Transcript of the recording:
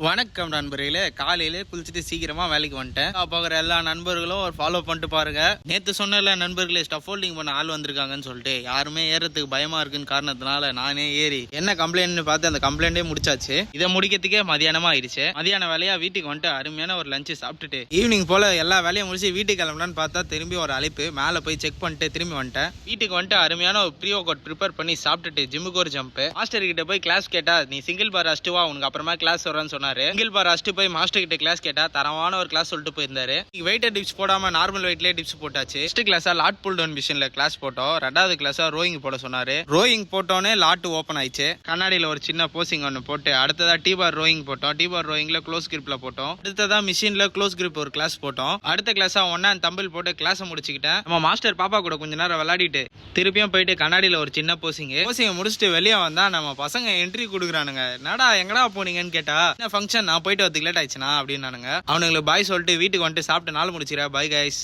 வணக்கம் நண்பர்களே. காலையிலே குளிச்சுட்டு சீக்கிரமா வேலைக்கு வந்துட்டேன். போகிற எல்லா நண்பர்களும் ஒரு ஃபாலோ பண்ணிட்டு பாருங்க. நேத்து சொன்ன நண்பர்களே ஸ்டஃப் ஹோல்டிங் பண்ண ஆள் வந்திருக்காங்கன்னு சொல்லிட்டு யாருமே ஏறதுக்கு பயமா இருக்குன்னு காரணத்தினால நானே ஏறி என்ன கம்ப்ளைண்ட் பார்த்து அந்த கம்ப்ளைண்டே முடிச்சாச்சு. இதை முடிக்கிறதுக்கே மதியானமா ஆயிடுச்சு. மதியான வேலையா வீட்டுக்கு வந்துட்டு அருமையான ஒரு லஞ்சு சாப்பிட்டுட்டு ஈவினிங் போல எல்லா வேலையும் முடிச்சு வீட்டுக்கு கிளம்பலான்னு பார்த்தா திரும்பி ஒரு அழைப்பு. மேலே போய் செக் பண்ணிட்டு திரும்பி வந்துட்டேன். வீட்டுக்கு வந்துட்டு அருமையான ஒரு ப்ரீ ஒர்க் அவுட் ப்ரிப்பேர் பண்ணி சாப்பிட்டுட்டு ஜிம்முக்கு ஒரு ஜம்ப். மாஸ்டர் கிட்ட போய் கிளாஸ் கேட்டா நீ சிங்கிள் பார் அஸ்ட்டு வா, உனக்கு அப்புறமா கிளாஸ் வரேன்னு சொன்னாரு. சிங்கிள் பார் அஸ்ட்டு போய் மாஸ்டர் கிட்ட கிளாஸ் கேட்டா தரமான ஒரு கிளாஸ் சொல்லிட்டு போயிருந்தாரு. வெயிட்டர் டிப்ஸ் போடாம நார்மல் வெயிட்லயே டிப்ஸ் போட்டாச்சு. ஃபர்ஸ்ட் கிளாஸா லாட் புல் டவுன் மிஷின்ல கிளாஸ் போட்டோம். ரெண்டாவது கிளாஸா ரோயிங் போட சொன்னாரு. ரோயிங் போட்டோன்னே லாட் ஓப்பன் ஆயிடுச்சு. கண்ணாடியில ஒரு சின்ன போசிங் ஒன்று போட்டு அடுத்ததா டி பார் ரோயிங் போட்டோம். டி பார் ரோயிங்ல க்ளோஸ் கிரிப்ல போட்டோம். அடுத்ததா மிஷின்ல க்ளோஸ் கிரிப் ஒரு கிளாஸ் போட்டோம். அடுத்த கிளாஸா ஒன்னா தம்பிள் போட்டு கிளாஸ் முடிச்சுக்கிட்டேன். நம்ம மாஸ்டர் பாப்பா கூட கொஞ்ச நேரம் விளையாடிட்டு திருப்பியும் போயிட்டு கண்ணாடியில ஒரு சின்ன போசிங் முடிச்சுட்டு வெளியே வந்தா நம்ம பசங்க என்ட்ரி கொடுக்குறானுங்க. என்னடா எங்கடா போனீங்கன்னு கேட்டா ஃபங்க்ஷன் நான் போயிட்டு வரதுக்கு லேட் ஆயிடுச்சுனா அப்படின்னு அவனுங்களுக்கு பாய் சொல்லிட்டு வீட்டுக்கு வந்துட்டு சாப்பிட்டு நாள் முடிச்சிடா. Bye guys.